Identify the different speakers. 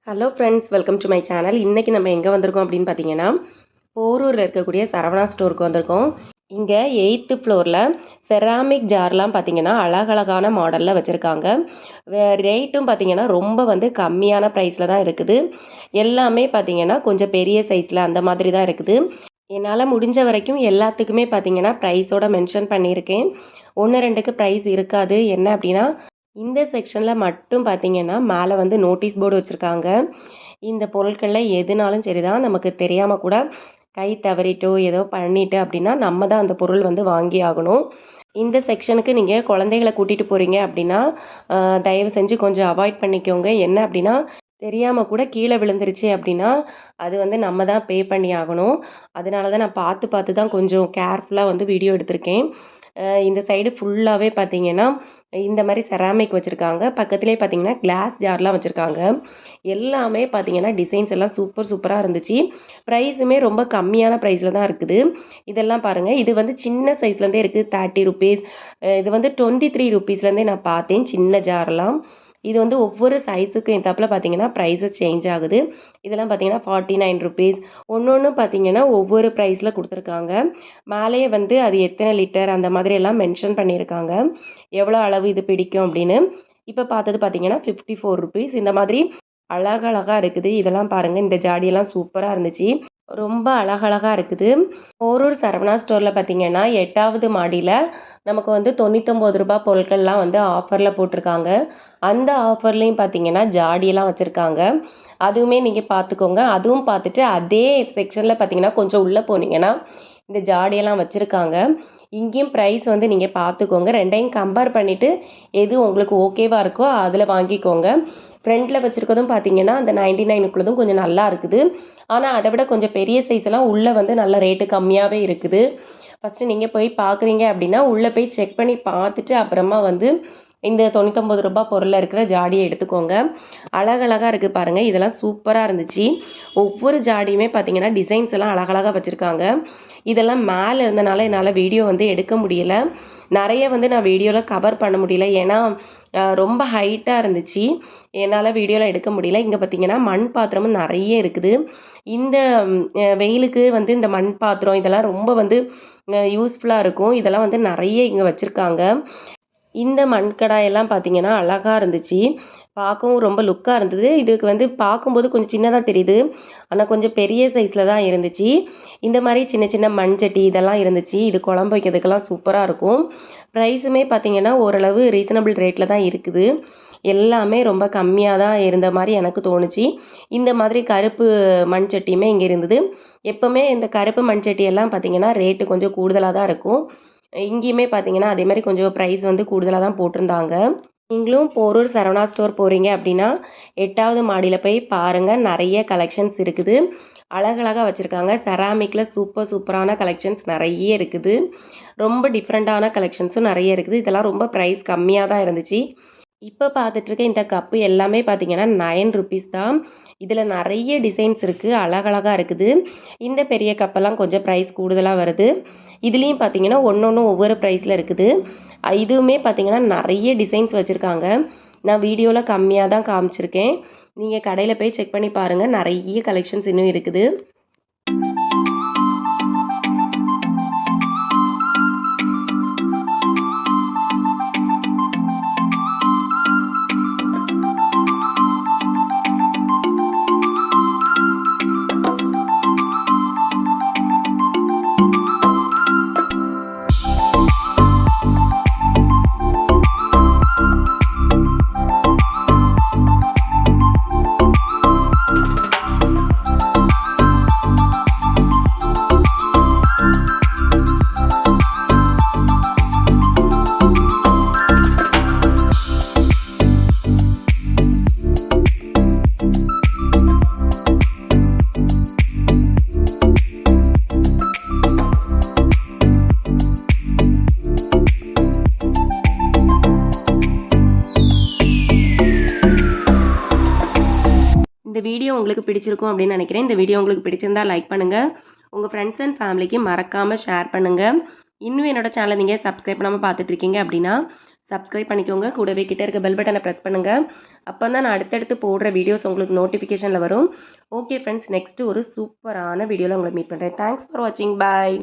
Speaker 1: Hello friends, welcome to my channel. இன்றைக்கி நம்ம எங்கே வந்திருக்கோம் அப்படின்னு பார்த்தீங்கன்னா, போரூரில் இருக்கக்கூடிய சரவணா ஸ்டோருக்கு வந்திருக்கோம். இங்கே 8th ஃப்ளோரில் செராமிக் ஜார்லாம் பார்த்தீங்கன்னா அழகழகான மாடலில் வச்சுருக்காங்க. ரேட்டும் பார்த்தீங்கன்னா ரொம்ப கம்மியான ப்ரைஸில் தான் இருக்குது. எல்லாமே பார்த்தீங்கன்னா கொஞ்சம் பெரிய சைஸில் அந்த மாதிரி தான் இருக்குது. என்னால் முடிஞ்ச வரைக்கும் எல்லாத்துக்குமே பார்த்தீங்கன்னா ப்ரைஸோட மென்ஷன் பண்ணியிருக்கேன். 1 2க்கு ப்ரைஸ் இருக்காது. என்ன அப்படின்னா, இந்த செக்ஷனில் மட்டும் பார்த்தீங்கன்னா மேலே நோட்டீஸ் போர்டு வச்சுருக்காங்க. இந்த பொருட்களில் எதுனாலும் சரி தான், நமக்கு தெரியாமல் கூட கை தவறிட்டோ ஏதோ பண்ணிட்டு அப்படின்னா நம்ம தான் அந்த பொருள் வாங்கி ஆகணும். இந்த செக்ஷனுக்கு நீங்கள் குழந்தைகளை கூட்டிகிட்டு போகிறீங்க அப்படின்னா தயவு செஞ்சு கொஞ்சம் அவாய்ட் பண்ணிக்கோங்க. என்ன அப்படின்னா, தெரியாமல் கூட கீழே விழுந்துருச்சு அப்படின்னா அது நம்ம தான் பே பண்ணி ஆகணும். அதனால தான் நான் பார்த்து பார்த்து தான் கொஞ்சம் கேர்ஃபுல்லாக வீடியோ எடுத்திருக்கேன். இந்த சைடு ஃபுல்லாகவே பார்த்தீங்கன்னா இந்த மாதிரி செராமிக் வச்சுருக்காங்க. பக்கத்துலேயே பார்த்தீங்கன்னா கிளாஸ் ஜார்லாம் வச்சுருக்காங்க. எல்லாமே பார்த்தீங்கன்னா டிசைன்ஸ் எல்லாம் சூப்பராக இருந்துச்சு. ப்ரைஸுமே ரொம்ப கம்மியான ப்ரைஸில் தான் இருக்குது. இதெல்லாம் பாருங்கள், இது சின்ன சைஸ்லேருந்தே இருக்குது. 30 ருபீஸ், இது 23 ருபீஸ்லேருந்தே நான் பார்த்தேன் சின்ன ஜார்லாம். இது ஒவ்வொரு சைஸுக்கும் ஏற்றாப்புல பார்த்தீங்கன்னா ப்ரைஸஸ் சேஞ்ச் ஆகுது. இதெல்லாம் பார்த்தீங்கன்னா 49 ருபீஸ். ஒன்று பார்த்தீங்கன்னா ஒவ்வொரு ப்ரைஸில் கொடுத்துருக்காங்க. மேலேயே அது எத்தனை லிட்டர் அந்த மாதிரி எல்லாம் மென்ஷன் பண்ணியிருக்காங்க, எவ்வளோ அளவு இது பிடிக்கும் அப்படின்னு. இப்போ பார்த்தது பார்த்தீங்கன்னா 54 ருபீஸ். இந்த மாதிரி அழகழகாக இருக்குது. இதெல்லாம் பாருங்கள், இந்த ஜாடியெல்லாம் சூப்பராக இருந்துச்சு. ரொம்ப அழகழகாக இருக்குது. போரூர் சரவணா ஸ்டோரில் பார்த்தீங்கன்னா 8வது மாடியில் நமக்கு 99 ரூபாய் பொருட்கள்லாம் ஆஃபரில் போட்டிருக்காங்க. அந்த ஆஃபர்லேயும் பார்த்தீங்கன்னா ஜாடியெல்லாம் வச்சுருக்காங்க. அதுவுமே நீங்கள் பார்த்துக்கோங்க. அதுவும் பார்த்துட்டு அதே செக்ஷனில் பார்த்தீங்கன்னா கொஞ்சம் உள்ளே போனீங்கன்னா இந்த ஜாடியெல்லாம் வச்சுருக்காங்க. இங்கேயும் ப்ரைஸ் நீங்கள் பார்த்துக்கோங்க. ரெண்டையும் கம்பேர் பண்ணிவிட்டு எது உங்களுக்கு ஓகேவாக இருக்கோ அதில் வாங்கிக்கோங்க. ஃப்ரண்ட்டில் வச்சுருக்கதும் பார்த்தீங்கன்னா அந்த 99க்குள்ளதும் கொஞ்சம் நல்லா இருக்குது. ஆனால் அதை விட கொஞ்சம் பெரிய சைஸ் எல்லாம் உள்ளே நல்ல ரேட்டு கம்மியாகவே இருக்குது. ஃபஸ்ட்டு நீங்கள் போய் பார்க்குறீங்க அப்படின்னா உள்ளே போய் செக் பண்ணி பார்த்துட்டு அப்புறமா இந்த 99 ரூபாய் பொருளில் இருக்கிற ஜாடியை எடுத்துக்கோங்க. அழகழகாக இருக்குது பாருங்கள். இதெல்லாம் சூப்பராக இருந்துச்சு. ஒவ்வொரு ஜாடியுமே பார்த்தீங்கன்னா டிசைன்ஸ் எல்லாம் அழகழகாக வச்சுருக்காங்க. இதெல்லாம் மேலே இருந்தனால என்னால் வீடியோ எடுக்க முடியல. நிறைய நான் வீடியோவில் கவர் பண்ண முடியல. ஏன்னா ரொம்ப ஹைட்டாக இருந்துச்சு, என்னால் வீடியோவில் எடுக்க முடியல. இங்கே பார்த்தீங்கன்னா மண் பாத்திரமும் நிறைய இருக்குது. இந்த வெயிலுக்கு இந்த மண் பாத்திரம் இதெல்லாம் ரொம்ப யூஸ்ஃபுல்லாக இருக்கும். இதெல்லாம் நிறைய இங்கே வச்சுருக்காங்க. இந்த மண்கடாயெல்லாம் பார்த்தீங்கன்னா அழகாக இருந்துச்சு. பார்க்கவும் ரொம்ப லுக்காக இருந்தது. இதுக்கு பார்க்கும்போது கொஞ்சம் சின்னதாக தெரியுது, ஆனால் கொஞ்சம் பெரிய சைஸில் தான் இருந்துச்சு. இந்த மாதிரி சின்ன சின்ன மண் சட்டி இதெல்லாம் இருந்துச்சு. இது குழம்பு வைக்கிறதுக்கெல்லாம் சூப்பராக இருக்கும். ப்ரைஸுமே பார்த்தீங்கன்னா ஓரளவு ரீசனபிள் ரேட்டில் தான் இருக்குது. எல்லாமே ரொம்ப கம்மியாக தான் இருந்த மாதிரி எனக்கு தோணுச்சு. இந்த மாதிரி கருப்பு மண் சட்டியுமே இங்கே இருந்தது. எப்போவுமே இந்த கருப்பு மண் சட்டியெல்லாம் பார்த்தீங்கன்னா ரேட்டு கொஞ்சம் கூடுதலாக தான் இருக்கும். இங்கேயுமே பார்த்தீங்கன்னா அதே மாதிரி கொஞ்சம் ப்ரைஸ் கூடுதலாக தான் போட்டிருந்தாங்க. நீங்களும் போரூர் சரவணா ஸ்டோர் போகிறீங்க அப்படின்னா 8வது மாடியில் போய் பாருங்கள். நிறைய கலெக்ஷன்ஸ் இருக்குது. அழகழகாக வச்சுருக்காங்க. செராமிக்கில் சூப்பரான கலெக்ஷன்ஸ் நிறைய இருக்குது. ரொம்ப டிஃப்ரெண்ட்டான கலெக்ஷன்ஸும் நிறைய இருக்குது. இதெல்லாம் ரொம்ப ப்ரைஸ் கம்மியாக தான் இருந்துச்சு. இப்போ பார்த்துட்ருக்க இந்த கப்பு எல்லாமே பார்த்தீங்கன்னா 9 ருபீஸ் தான். இதில் நிறைய டிசைன்ஸ் இருக்குது, அழகழகாக இருக்குது. இந்த பெரிய கப்பெல்லாம் கொஞ்சம் ப்ரைஸ் கூடுதலாக வருது. இதுலேயும் பார்த்தீங்கன்னா ஒன்று ஒவ்வொரு ப்ரைஸில் இருக்குது. இதுவுமே பார்த்தீங்கன்னா நிறைய டிசைன்ஸ் வச்சுருக்காங்க. நான் வீடியோவில் கம்மியாக தான் காமிச்சிருக்கேன். நீங்கள் கடையில் போய் செக் பண்ணி பாருங்கள், நிறைய கலெக்ஷன்ஸ் இன்னும் இருக்குது. இந்த வீடியோ உங்களுக்கு பிடிச்சிருக்கும் அப்படின்னு நினைக்கிறேன். இந்த வீடியோ உங்களுக்கு பிடிச்சிருந்தா லைக் பண்ணுங்கள். உங்கள் ஃப்ரெண்ட்ஸ் அண்ட் ஃபேமிலிக்கு மறக்காமல் ஷேர் பண்ணுங்கள். இன்னும் என்னோட சேனலை நீங்கள் சப்ஸ்கிரைப் பண்ணாமல் பார்த்துட்ருக்கீங்க அப்படின்னா சப்ஸ்கிரைப் பண்ணிக்கோங்க. கூடவே கிட்ட இருக்க பெல் பட்டனை ப்ரெஸ் பண்ணுங்கள். அப்போ தான் நான் அடுத்தடுத்து போடுற வீடியோஸ் உங்களுக்கு நோட்டிஃபிகேஷனில் வரும். ஓகே ஃப்ரெண்ட்ஸ், நெக்ஸ்ட்டு ஒரு சூப்பரான வீடியோவில் உங்களை மீட் பண்ணுறேன். தேங்க்ஸ் ஃபார் வாட்சிங். பாய்.